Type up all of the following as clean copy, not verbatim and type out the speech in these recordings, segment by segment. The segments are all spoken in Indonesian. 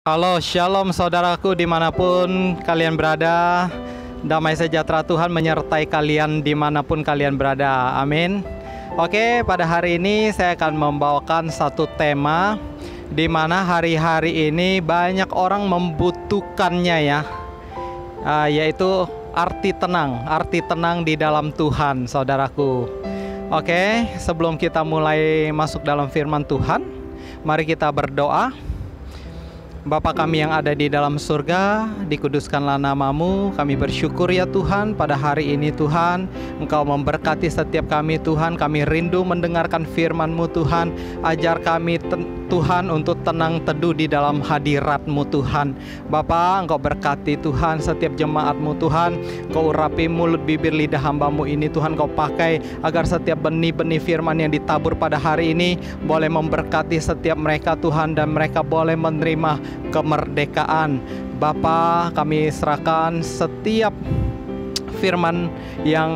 Halo, shalom saudaraku dimanapun kalian berada. Damai sejahtera Tuhan menyertai kalian dimanapun kalian berada. Amin. Oke, pada hari ini saya akan membawakan satu tema di mana hari-hari ini banyak orang membutuhkannya ya, yaitu arti tenang di dalam Tuhan, saudaraku. Oke, sebelum kita mulai masuk dalam firman Tuhan, mari kita berdoa. Bapa kami yang ada di dalam surga, dikuduskanlah nama-Mu. Kami bersyukur ya Tuhan, pada hari ini Tuhan, Engkau memberkati setiap kami Tuhan. Kami rindu mendengarkan firman-Mu Tuhan. Ajar kami Tuhan untuk tenang teduh di dalam hadirat-Mu Tuhan. Bapa, Engkau berkati Tuhan setiap jemaat-Mu Tuhan. Engkau urapi mulut bibir lidah hamba-Mu ini Tuhan. Engkau pakai agar setiap benih-benih firman yang ditabur pada hari ini boleh memberkati setiap mereka Tuhan, dan mereka boleh menerima kemerdekaan. Bapa, kami serahkan setiap firman yang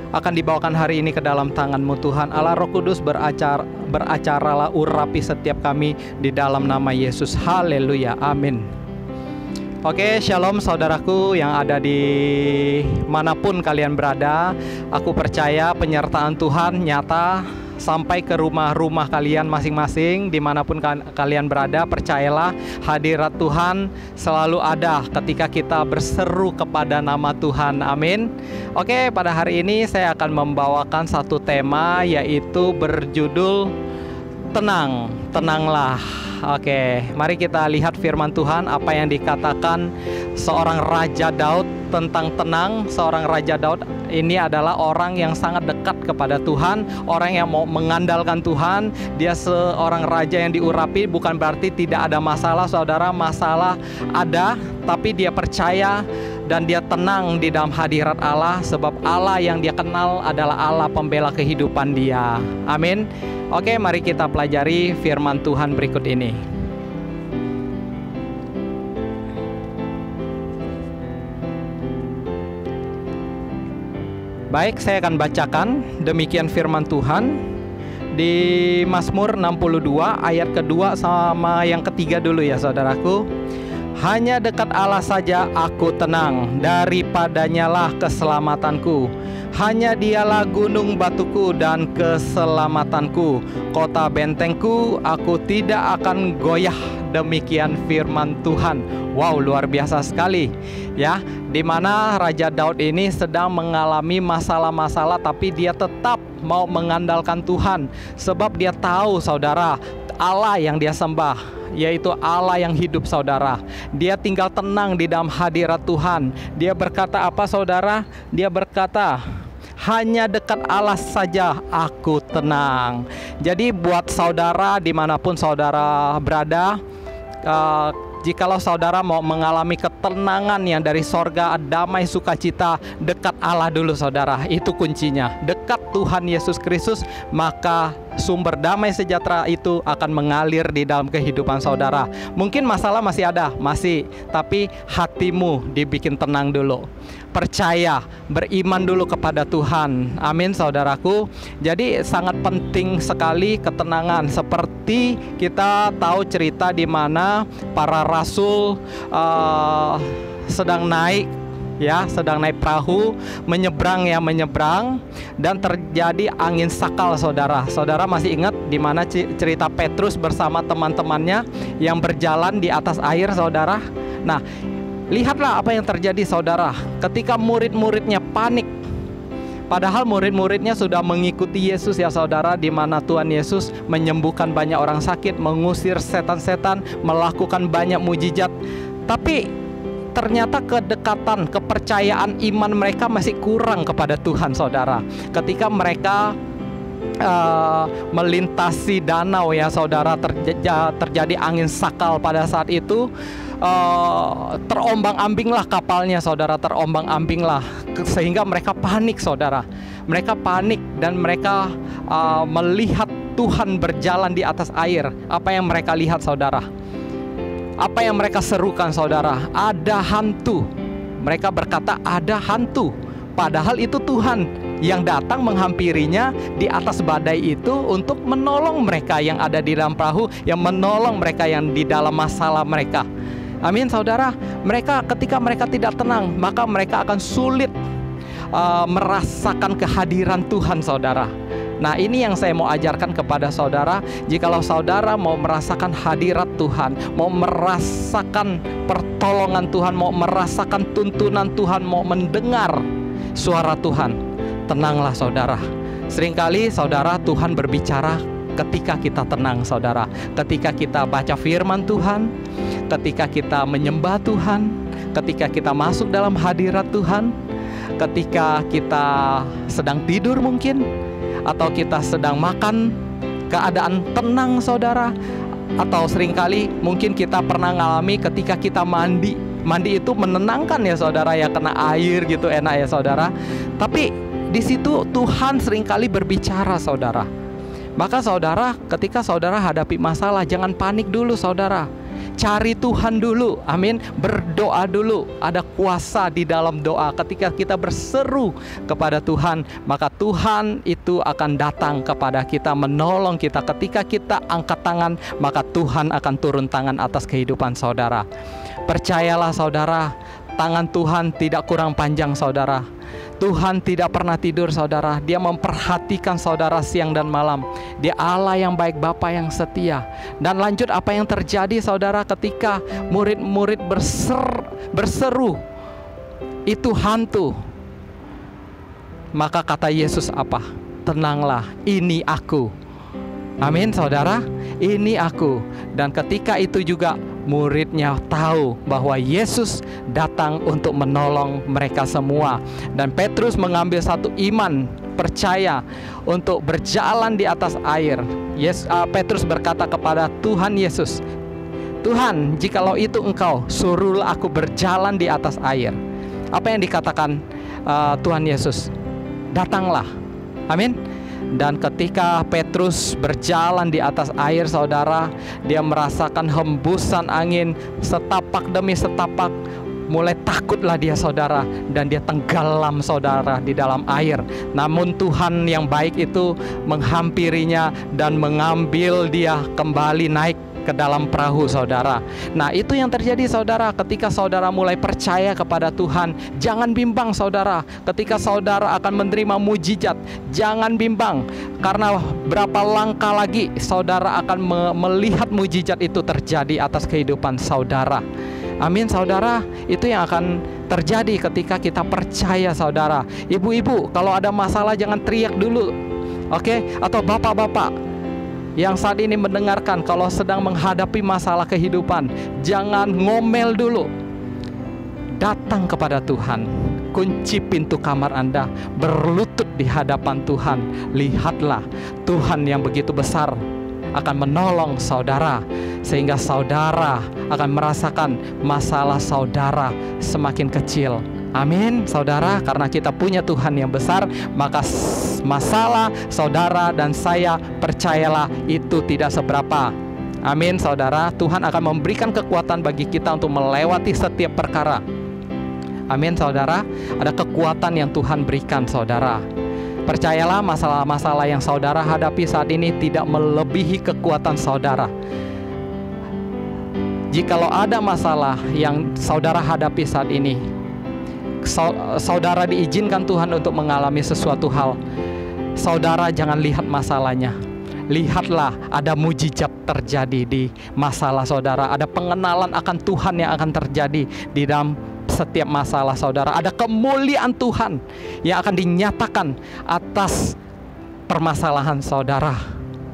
akan dibawakan hari ini ke dalam tangan-Mu Tuhan. Allah Roh Kudus beracaralah, urapi setiap kami di dalam nama Yesus. Haleluya, amin. Oke, shalom saudaraku yang ada di manapun kalian berada. Aku percaya penyertaan Tuhan nyata sampai ke rumah-rumah kalian masing-masing dimanapun kalian berada. Percayalah, hadirat Tuhan selalu ada ketika kita berseru kepada nama Tuhan. Amin. Oke, pada hari ini saya akan membawakan satu tema, yaitu berjudul Tenanglah. Oke, mari kita lihat firman Tuhan, apa yang dikatakan seorang Raja Daud tentang tenang. Seorang Raja Daud ini adalah orang yang sangat dekat kepada Tuhan, orang yang mau mengandalkan Tuhan. Dia seorang raja yang diurapi, bukan berarti tidak ada masalah, saudara. Masalah ada, tapi dia percaya dan dia tenang di dalam hadirat Allah, sebab Allah yang dia kenal adalah Allah pembela kehidupan dia. Amin. Oke, mari kita pelajari firman Tuhan berikut ini. Baik, saya akan bacakan demikian firman Tuhan di Mazmur 62 ayat kedua sama yang ketiga dulu ya saudaraku. Hanya dekat Allah saja aku tenang, daripadanyalah keselamatanku. Hanya dialah gunung batuku dan keselamatanku, kota bentengku, aku tidak akan goyah. Demikian firman Tuhan. Wow, luar biasa sekali ya, dimana Raja Daud ini sedang mengalami masalah-masalah, tapi dia tetap mau mengandalkan Tuhan. Sebab dia tahu saudara, Allah yang dia sembah yaitu Allah yang hidup saudara. Dia tinggal tenang di dalam hadirat Tuhan. Dia berkata apa saudara? Dia berkata, hanya dekat Allah saja aku tenang. Jadi buat saudara dimanapun saudara berada, jikalau saudara mau mengalami ketenangan yang dari sorga, damai sukacita, dekat Allah dulu saudara. Itu kuncinya. Dekat Tuhan Yesus Kristus, maka sumber damai sejahtera itu akan mengalir di dalam kehidupan saudara. Mungkin masalah masih ada, tapi hatimu dibikin tenang dulu. Percaya, beriman dulu kepada Tuhan. Amin saudaraku. Jadi sangat penting sekali ketenangan. Seperti kita tahu cerita di mana para rasul sedang naik perahu, menyeberang dan terjadi angin sakal saudara. Saudara masih ingat di mana cerita Petrus bersama teman-temannya yang berjalan di atas air saudara? Nah, lihatlah apa yang terjadi saudara, ketika murid-muridnya panik. Padahal murid-muridnya sudah mengikuti Yesus ya saudara, di mana Tuhan Yesus menyembuhkan banyak orang sakit, mengusir setan-setan, melakukan banyak mujizat. Tapi ternyata kedekatan, kepercayaan iman mereka masih kurang kepada Tuhan saudara. Ketika mereka melintasi danau ya saudara, terjadi angin sakal pada saat itu. Terombang-ambinglah kapalnya saudara, terombang-ambinglah, sehingga mereka panik saudara. Mereka panik dan mereka melihat Tuhan berjalan di atas air. Apa yang mereka lihat saudara? Apa yang mereka serukan saudara? Ada hantu. Mereka berkata ada hantu. Padahal itu Tuhan yang datang menghampirinya di atas badai itu untuk menolong mereka yang ada di dalam perahu, yang menolong mereka yang di dalam masalah mereka. Amin, saudara. Ketika mereka tidak tenang, maka mereka akan sulit merasakan kehadiran Tuhan, saudara. Nah, ini yang saya mau ajarkan kepada saudara. Jikalau saudara mau merasakan hadirat Tuhan, mau merasakan pertolongan Tuhan, mau merasakan tuntunan Tuhan, mau mendengar suara Tuhan, tenanglah saudara. Seringkali saudara, Tuhan berbicara ketika kita tenang, saudara. Ketika kita baca firman Tuhan, ketika kita menyembah Tuhan, ketika kita masuk dalam hadirat Tuhan, ketika kita sedang tidur mungkin, atau kita sedang makan, keadaan tenang, saudara. Atau seringkali mungkin kita pernah ngalami ketika kita mandi. Mandi itu menenangkan ya saudara, ya kena air gitu, enak ya saudara. Tapi di situ Tuhan seringkali berbicara, saudara. Maka saudara, ketika saudara hadapi masalah, jangan panik dulu, saudara. Cari Tuhan dulu, amin. Berdoa dulu. Ada kuasa di dalam doa. Ketika kita berseru kepada Tuhan, maka Tuhan itu akan datang kepada kita, menolong kita. Ketika kita angkat tangan, maka Tuhan akan turun tangan atas kehidupan saudara. Percayalah saudara, tangan Tuhan tidak kurang panjang, saudara. Tuhan tidak pernah tidur, saudara. Dia memperhatikan saudara siang dan malam. Dia Allah yang baik, Bapa yang setia. Dan lanjut, apa yang terjadi, saudara, ketika murid-murid berseru, itu hantu. Maka kata Yesus apa? Tenanglah, ini aku. Amin, saudara. Ini aku. Dan ketika itu juga muridnya tahu bahwa Yesus datang untuk menolong mereka semua. Dan Petrus mengambil satu iman, percaya untuk berjalan di atas air. Petrus berkata kepada Tuhan Yesus, Tuhan, jikalau itu Engkau, suruhlah aku berjalan di atas air. Apa yang dikatakan Tuhan Yesus? Datanglah. Amin. Dan ketika Petrus berjalan di atas air, saudara, dia merasakan hembusan angin setapak demi setapak. Mulai takutlah dia, saudara, dan dia tenggelam, saudara, di dalam air. Namun Tuhan yang baik itu menghampirinya dan mengambil dia kembali naik ke dalam perahu, saudara. Nah, itu yang terjadi, saudara. Ketika saudara mulai percaya kepada Tuhan, jangan bimbang, saudara. Ketika saudara akan menerima mujizat, jangan bimbang, karena berapa langkah lagi saudara akan melihat mujizat itu terjadi atas kehidupan saudara. Amin, saudara. Itu yang akan terjadi ketika kita percaya, saudara. Ibu-ibu, kalau ada masalah jangan teriak dulu, oke? Atau bapak-bapak yang saat ini mendengarkan, kalau sedang menghadapi masalah kehidupan, jangan ngomel dulu. Datang kepada Tuhan, kunci pintu kamar Anda, berlutut di hadapan Tuhan. Lihatlah, Tuhan yang begitu besar akan menolong saudara, sehingga saudara akan merasakan masalah saudara semakin kecil. Amin, saudara. Karena kita punya Tuhan yang besar, maka masalah saudara dan saya, percayalah, itu tidak seberapa. Amin, saudara. Tuhan akan memberikan kekuatan bagi kita untuk melewati setiap perkara. Amin, saudara. Ada kekuatan yang Tuhan berikan, saudara. Percayalah, masalah-masalah yang saudara hadapi saat ini tidak melebihi kekuatan saudara. Jikalau ada masalah yang saudara hadapi saat ini, saudara diizinkan Tuhan untuk mengalami sesuatu hal, saudara jangan lihat masalahnya. Lihatlah, ada mujizat terjadi di masalah saudara. Ada pengenalan akan Tuhan yang akan terjadi di dalam setiap masalah saudara. Ada kemuliaan Tuhan yang akan dinyatakan atas permasalahan saudara.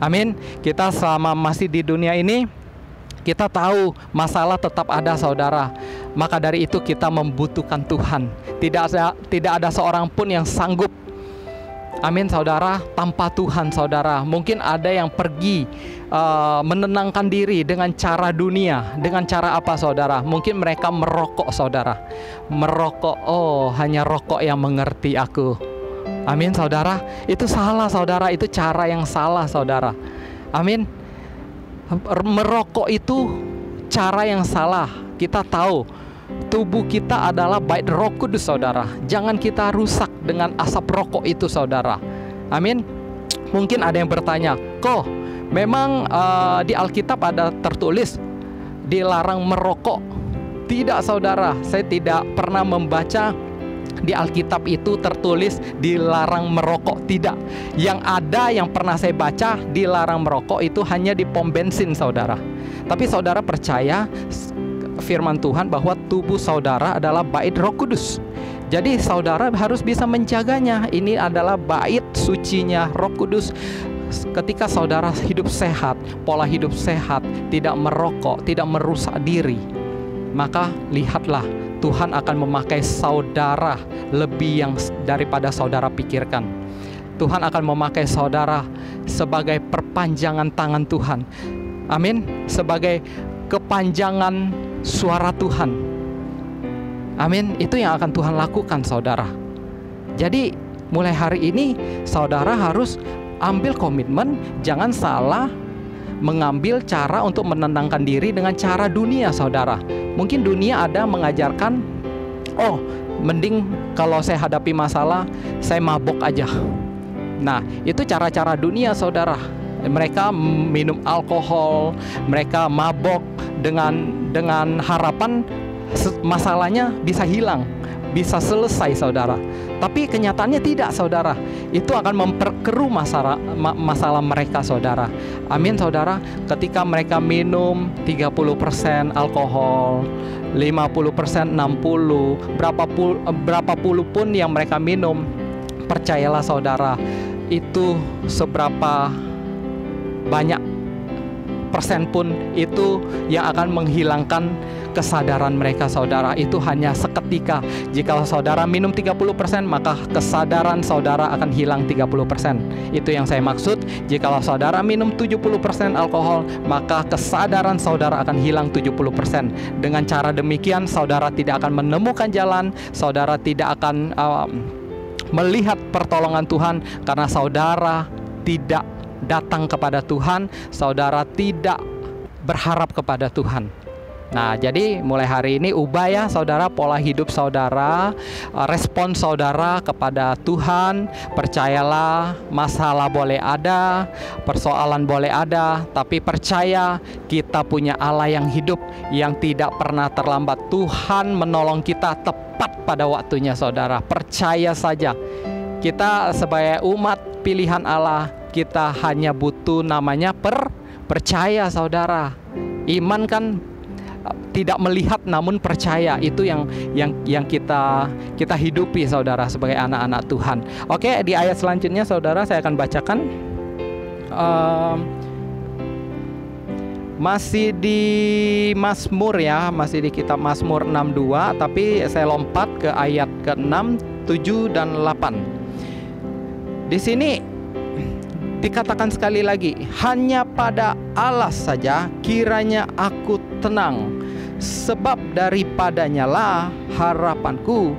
Amin. Kita selama masih di dunia ini, kita tahu masalah tetap ada, saudara. Maka dari itu kita membutuhkan Tuhan. Tidak ada seorang pun yang sanggup, amin, saudara, tanpa Tuhan, saudara. Mungkin ada yang pergi menenangkan diri dengan cara dunia. Dengan cara apa, saudara? Mungkin mereka merokok, saudara. Merokok, oh, hanya rokok yang mengerti aku. Amin, saudara. Itu salah, saudara. Itu cara yang salah, saudara. Amin. Merokok itu cara yang salah. Kita tahu tubuh kita adalah bait Roh Kudus, saudara. Jangan kita rusak dengan asap rokok itu, saudara. Amin. Mungkin ada yang bertanya, kok memang di Alkitab ada tertulis dilarang merokok? Tidak saudara, saya tidak pernah membaca di Alkitab itu tertulis dilarang merokok. Tidak. Yang ada yang pernah saya baca dilarang merokok itu hanya di pom bensin saudara. Tapi saudara percaya firman Tuhan bahwa tubuh saudara adalah bait Roh Kudus. Jadi saudara harus bisa menjaganya. Ini adalah bait sucinya Roh Kudus. Ketika saudara hidup sehat, pola hidup sehat, tidak merokok, tidak merusak diri, maka lihatlah Tuhan akan memakai saudara lebih yang daripada saudara pikirkan. Tuhan akan memakai saudara sebagai perpanjangan tangan Tuhan. Amin. Sebagai kepanjangan suara Tuhan. Amin. Itu yang akan Tuhan lakukan saudara. Jadi mulai hari ini saudara harus ambil komitmen, jangan salah mengambil cara untuk menenangkan diri dengan cara dunia saudara. Mungkin dunia ada mengajarkan, oh mending kalau saya hadapi masalah, saya mabok aja. Nah itu cara-cara dunia saudara. Mereka minum alkohol, mereka mabok dengan harapan masalahnya bisa hilang, bisa selesai saudara. Tapi kenyataannya tidak saudara. Itu akan memperkeruh masalah mereka saudara. Amin saudara. Ketika mereka minum 30% alkohol, 50%, 60%, berapa puluh pun yang mereka minum, percayalah saudara, itu seberapa banyak persen pun itu yang akan menghilangkan kesadaran mereka saudara. Itu hanya seketika. Jika saudara minum 30%, maka kesadaran saudara akan hilang 30%. Itu yang saya maksud. Jika saudara minum 70% alkohol, maka kesadaran saudara akan hilang 70%. Dengan cara demikian saudara tidak akan menemukan jalan, saudara tidak akan melihat pertolongan Tuhan, karena saudara tidak datang kepada Tuhan, saudara tidak berharap kepada Tuhan. Nah, jadi mulai hari ini ubah ya saudara pola hidup saudara, respon saudara kepada Tuhan. Percayalah, masalah boleh ada, persoalan boleh ada, tapi percaya kita punya Allah yang hidup, yang tidak pernah terlambat. Tuhan menolong kita tepat pada waktunya saudara. Percaya saja. Kita sebagai umat pilihan Allah, kita hanya butuh namanya percaya saudara. Iman kan tidak melihat namun percaya. Itu yang kita hidupi saudara sebagai anak-anak Tuhan. Oke, di ayat selanjutnya saudara saya akan bacakan, masih di Mazmur ya, masih di kitab Mazmur 62, tapi saya lompat ke ayat ke-6, 7 dan 8. Di sini dikatakan sekali lagi, hanya pada Allah saja kiranya aku tenang, sebab daripadanya lah harapanku.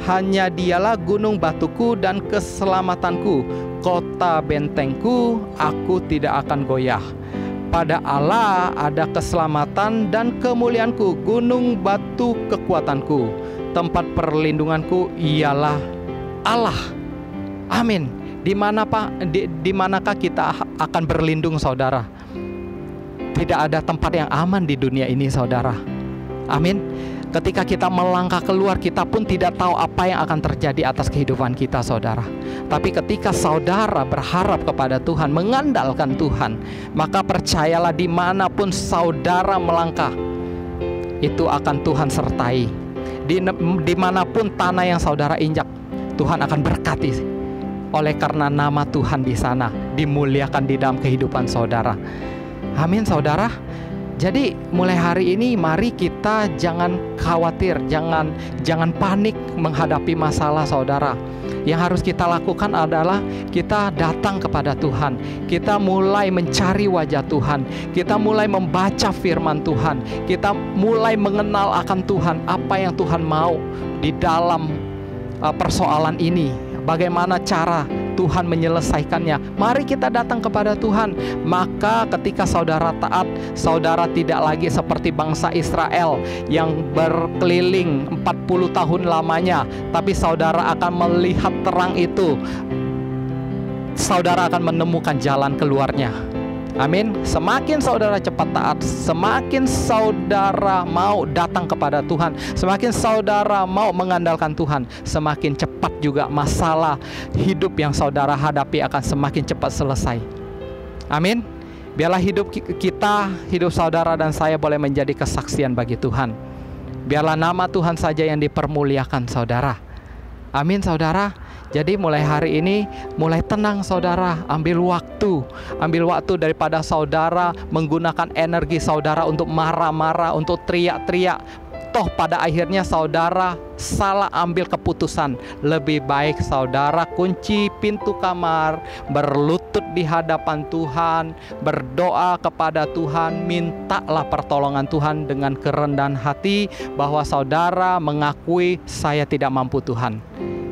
Hanya dialah gunung batuku dan keselamatanku, kota bentengku, aku tidak akan goyah. Pada Allah ada keselamatan dan kemuliaanku, gunung batu kekuatanku, tempat perlindunganku ialah Allah. Amin. Di manakah kita akan berlindung saudara? Tidak ada tempat yang aman di dunia ini saudara. Amin. Ketika kita melangkah keluar, kita pun tidak tahu apa yang akan terjadi atas kehidupan kita saudara. Tapi ketika saudara berharap kepada Tuhan, mengandalkan Tuhan, maka percayalah dimanapun saudara melangkah, itu akan Tuhan sertai. Dimanapun tanah yang saudara injak, Tuhan akan berkati. Oleh karena nama Tuhan di sana dimuliakan di dalam kehidupan saudara. Amin saudara. Jadi mulai hari ini mari kita jangan khawatir, jangan panik menghadapi masalah saudara. Yang harus kita lakukan adalah kita datang kepada Tuhan. Kita mulai mencari wajah Tuhan. Kita mulai membaca firman Tuhan. Kita mulai mengenal akan Tuhan, apa yang Tuhan mau di dalam persoalan ini. Bagaimana cara Tuhan menyelesaikannya. Mari kita datang kepada Tuhan. Maka ketika saudara taat, saudara tidak lagi seperti bangsa Israel yang berkeliling 40 tahun lamanya, tapi saudara akan melihat terang itu. Saudara akan menemukan jalan keluarnya. Amin. Semakin saudara cepat taat, semakin saudara mau datang kepada Tuhan, semakin saudara mau mengandalkan Tuhan, semakin cepat juga masalah hidup yang saudara hadapi akan semakin cepat selesai. Amin. Biarlah hidup kita, hidup saudara dan saya boleh menjadi kesaksian bagi Tuhan. Biarlah nama Tuhan saja yang dipermuliakan saudara. Amin saudara. Jadi mulai hari ini, mulai tenang saudara, ambil waktu daripada saudara menggunakan energi saudara untuk marah-marah, untuk teriak-teriak. Toh pada akhirnya saudara salah ambil keputusan. Lebih baik saudara kunci pintu kamar, berlutut di hadapan Tuhan, berdoa kepada Tuhan, mintalah pertolongan Tuhan dengan kerendahan hati, bahwa saudara mengakui, saya tidak mampu Tuhan,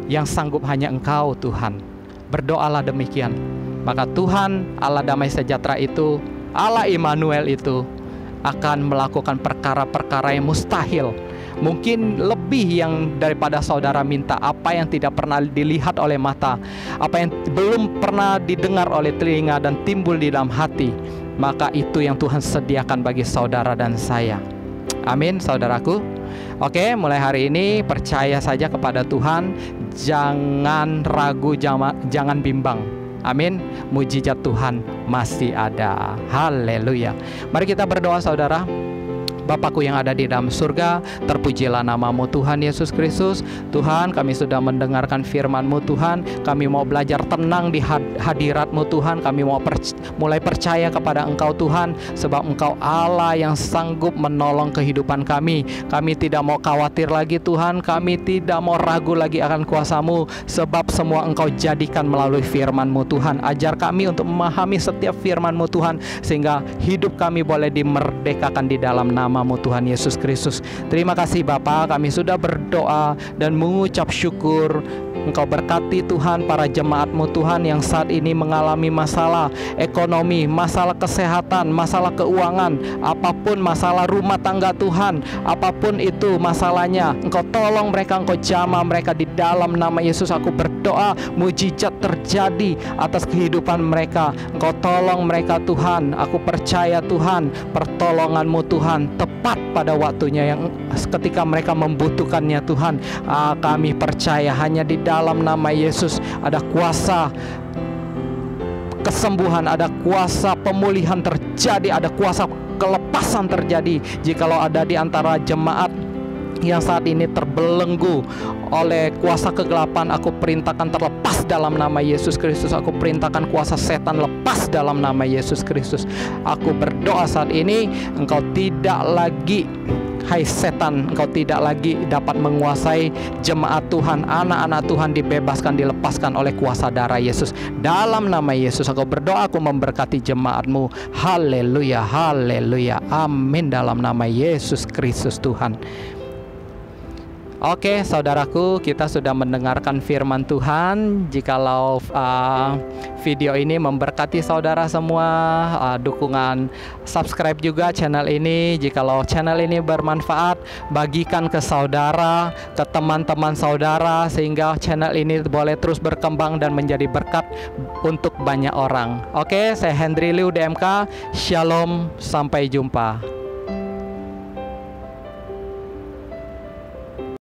yang sanggup hanya Engkau Tuhan. Berdoalah demikian. Maka Tuhan Allah damai sejahtera itu, Allah Immanuel itu akan melakukan perkara-perkara yang mustahil. Mungkin lebih yang daripada saudara minta, apa yang tidak pernah dilihat oleh mata, apa yang belum pernah didengar oleh telinga dan timbul di dalam hati, maka itu yang Tuhan sediakan bagi saudara dan saya. Amin saudaraku. Oke, mulai hari ini percaya saja kepada Tuhan, jangan ragu, jangan bimbang. Amin. Mujizat Tuhan masih ada. Haleluya. Mari kita berdoa saudara. Bapakku yang ada di dalam surga, terpujilah namamu Tuhan Yesus Kristus. Tuhan, kami sudah mendengarkan firman-Mu Tuhan. Kami mau belajar tenang di hadirat-Mu Tuhan. Kami mau mulai percaya kepada Engkau Tuhan, sebab Engkau Allah yang sanggup menolong kehidupan kami. Kami tidak mau khawatir lagi Tuhan. Kami tidak mau ragu lagi akan kuasa-Mu, sebab semua Engkau jadikan melalui firman-Mu Tuhan. Ajar kami untuk memahami setiap firman-Mu Tuhan, sehingga hidup kami boleh dimerdekakan di dalam nama Tuhan Yesus Kristus. Terima kasih Bapa, kami sudah berdoa dan mengucap syukur. Engkau berkati Tuhan para jemaat-Mu Tuhan yang saat ini mengalami masalah ekonomi, masalah kesehatan, masalah keuangan, apapun masalah rumah tangga Tuhan, apapun itu masalahnya, Engkau tolong mereka, Engkau jamah mereka di dalam nama Yesus. Aku berdoa mujizat terjadi atas kehidupan mereka. Engkau tolong mereka Tuhan. Aku percaya Tuhan, pertolongan-Mu Tuhan tepat pada waktunya yang ketika mereka membutuhkannya Tuhan. Kami percaya hanya di dalam nama Yesus ada kuasa kesembuhan, ada kuasa pemulihan terjadi, ada kuasa kelepasan terjadi. Jikalau ada di antara jemaat yang saat ini terbelenggu oleh kuasa kegelapan, aku perintahkan terlepas dalam nama Yesus Kristus. Aku perintahkan kuasa setan lepas dalam nama Yesus Kristus. Aku berdoa saat ini, engkau tidak lagi, hai setan, engkau tidak lagi dapat menguasai jemaat Tuhan. Anak-anak Tuhan dibebaskan, dilepaskan oleh kuasa darah Yesus. Dalam nama Yesus aku berdoa, aku memberkati jemaat-Mu. Haleluya, haleluya, amin, dalam nama Yesus Kristus Tuhan. Oke saudaraku, kita sudah mendengarkan firman Tuhan. Jikalau video ini memberkati saudara semua, dukungan subscribe juga channel ini. Jikalau channel ini bermanfaat, bagikan ke saudara, ke teman-teman saudara, sehingga channel ini boleh terus berkembang dan menjadi berkat untuk banyak orang. Oke, saya Hendry Liu DMK. Shalom, sampai jumpa.